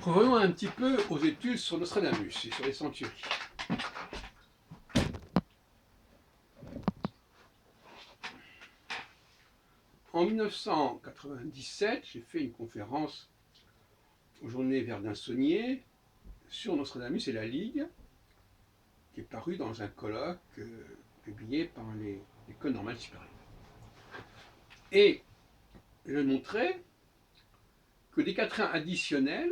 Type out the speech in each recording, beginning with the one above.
Revenons un petit peu aux études sur Nostradamus et sur les centuries. En 1997, j'ai fait une conférence aux Journées Verdun-Saunier sur Nostradamus et la Ligue, qui est parue dans un colloque publié par l'École normale supérieure. Et je montrais que des quatrains additionnels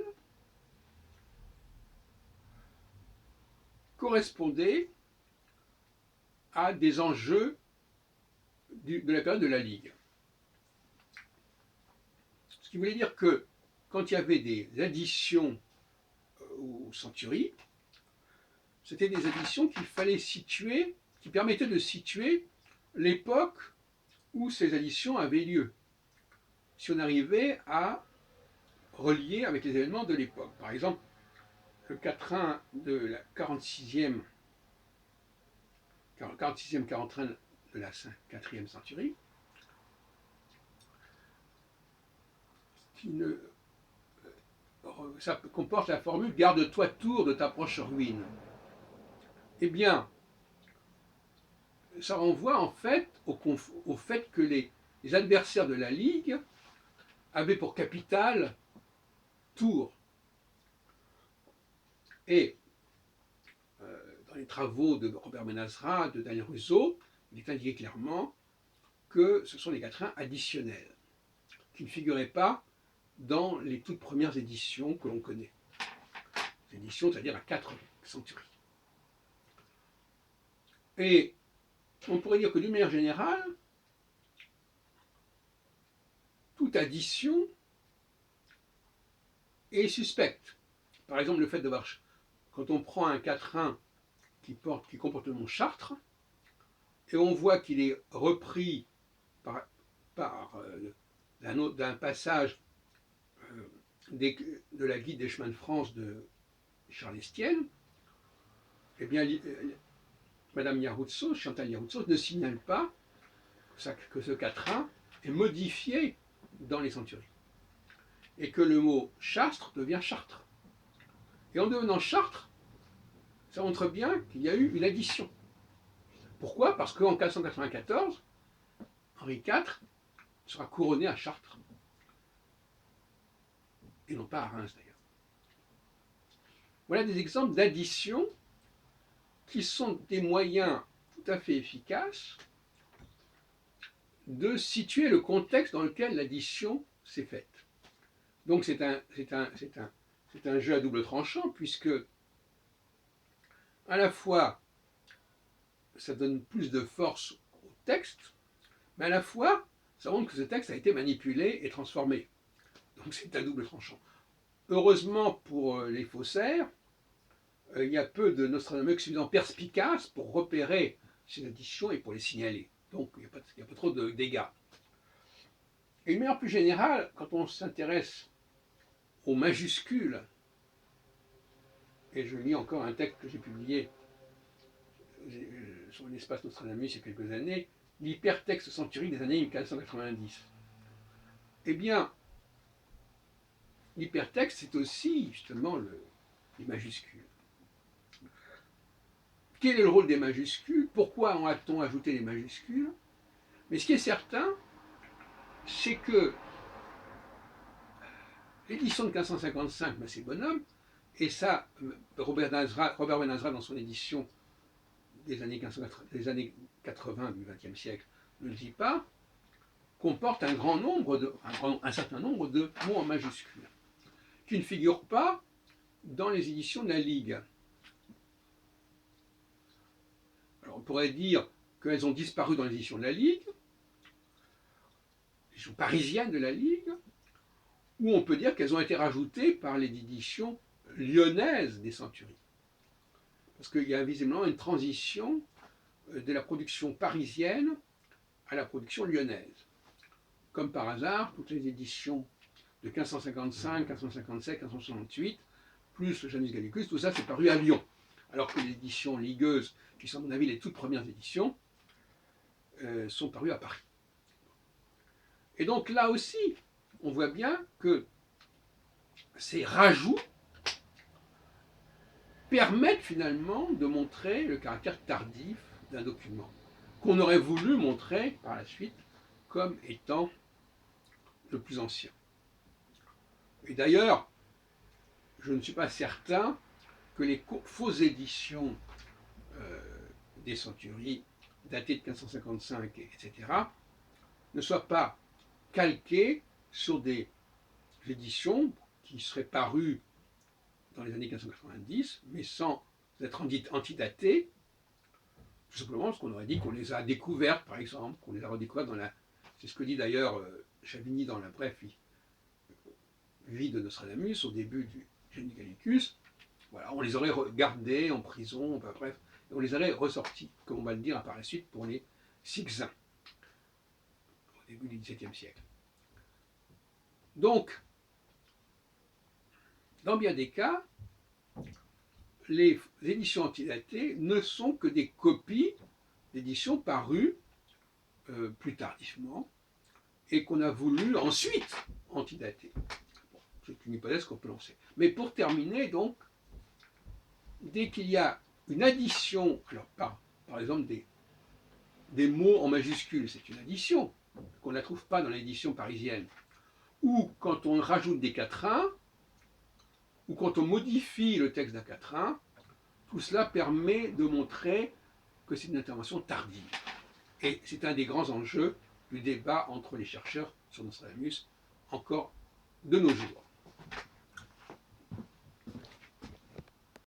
correspondaient à des enjeux de la période de la Ligue. Ce qui voulait dire que quand il y avait des additions aux centuries, c'était des additions qu'il fallait situer, qui permettaient de situer l'époque où ces additions avaient lieu. Si on arrivait à relier avec les événements de l'époque. Par exemple, le quatrain de la 46e quatrain de la 4e centurie, ça comporte la formule « garde-toi Tours de ta proche ruine ». Eh bien, ça renvoie en fait au fait que les adversaires de la Ligue avaient pour capitale Tours. Et dans les travaux de Robert Benazra, de Daniel Rousseau, il est indiqué clairement que ce sont des quatrains additionnels, qui ne figuraient pas dans les toutes premières éditions que l'on connaît. Les éditions, c'est-à-dire à 4 centuries. Et on pourrait dire que d'une manière générale, toute addition est suspecte. Par exemple, le fait de voir, quand on prend un quatrain qui comporte le nom Chartres, et on voit qu'il est repris d'un passage de la Guide des chemins de France de Charles Estienne, eh bien, Madame Yaroutso, Chantal Yaroutso, ne signale pas que ce quatrain est modifié dans les centuries. Et que le mot Chastre devient Chartres. Et en devenant Chartres, ça montre bien qu'il y a eu une addition. Pourquoi? Parce qu'en 1494, Henri IV sera couronné à Chartres. Et non pas à Reims d'ailleurs. Voilà des exemples d'addition qui sont des moyens tout à fait efficaces de situer le contexte dans lequel l'addition s'est faite. Donc c'est un jeu à double tranchant, puisque à la fois ça donne plus de force au texte, mais à la fois ça montre que ce texte a été manipulé et transformé. Donc c'est à double tranchant. Heureusement pour les faussaires, il y a peu de Nostradamus suffisamment perspicaces pour repérer ces additions et pour les signaler. Donc il n'y a pas trop de dégâts. Et une manière plus générale, quand on s'intéresse aux majuscules, et je lis encore un texte que j'ai publié sur l'espace Nostradamus il y a quelques années, l'hypertexte centurique des années 1490. Eh bien, l'hypertexte, c'est aussi justement les majuscules. Quel est le rôle des majuscules? Pourquoi a-t-on ajouté les majuscules? Mais ce qui est certain, c'est que l'édition de 1555, ben c'est bonhomme, et ça, Robert Benazra, dans son édition des années 80 du XXe siècle, ne le dit pas, comporte un certain nombre de mots en majuscules, qui ne figurent pas dans les éditions de la Ligue. Alors on pourrait dire qu'elles ont disparu dans les éditions de la Ligue, les éditions parisiennes de la Ligue, ou on peut dire qu'elles ont été rajoutées par les éditions lyonnaises des centuries. Parce qu'il y a visiblement une transition de la production parisienne à la production lyonnaise. Comme par hasard, toutes les éditions de 1555, 1557, 1568, plus le Janus Gallicus, tout ça c'est paru à Lyon. Alors que les éditions ligueuses, qui sont à mon avis les toutes premières éditions, sont parues à Paris. Et donc là aussi, on voit bien que ces rajouts permettent finalement de montrer le caractère tardif d'un document, qu'on aurait voulu montrer par la suite comme étant le plus ancien. Et d'ailleurs, je ne suis pas certain que les fausses éditions des centuries datées de 1555, etc., ne soient pas calquées sur des éditions qui seraient parues dans les années 1590, mais sans être antidatées, tout simplement parce qu'on aurait dit qu'on les a découvertes, par exemple, qu'on les a redécouvertes dans la... C'est ce que dit d'ailleurs Chavigny dans la brève vie de Nostradamus, au début du Génie Gallicus. Voilà, on les aurait gardés en prison, enfin, bref, et on les aurait ressortis, comme on va le dire par la suite pour les Sixins, au début du XVIIe siècle. Donc, dans bien des cas, les éditions antidatées ne sont que des copies d'éditions parues plus tardivement et qu'on a voulu ensuite antidater. Bon, c'est une hypothèse qu'on peut lancer. Mais pour terminer, donc, dès qu'il y a une addition, alors par exemple des mots en majuscules, c'est une addition qu'on ne la trouve pas dans l'édition parisienne, ou quand on rajoute des quatrains, ou quand on modifie le texte d'un quatrain, tout cela permet de montrer que c'est une intervention tardive. Et c'est un des grands enjeux du débat entre les chercheurs sur Nostradamus encore de nos jours.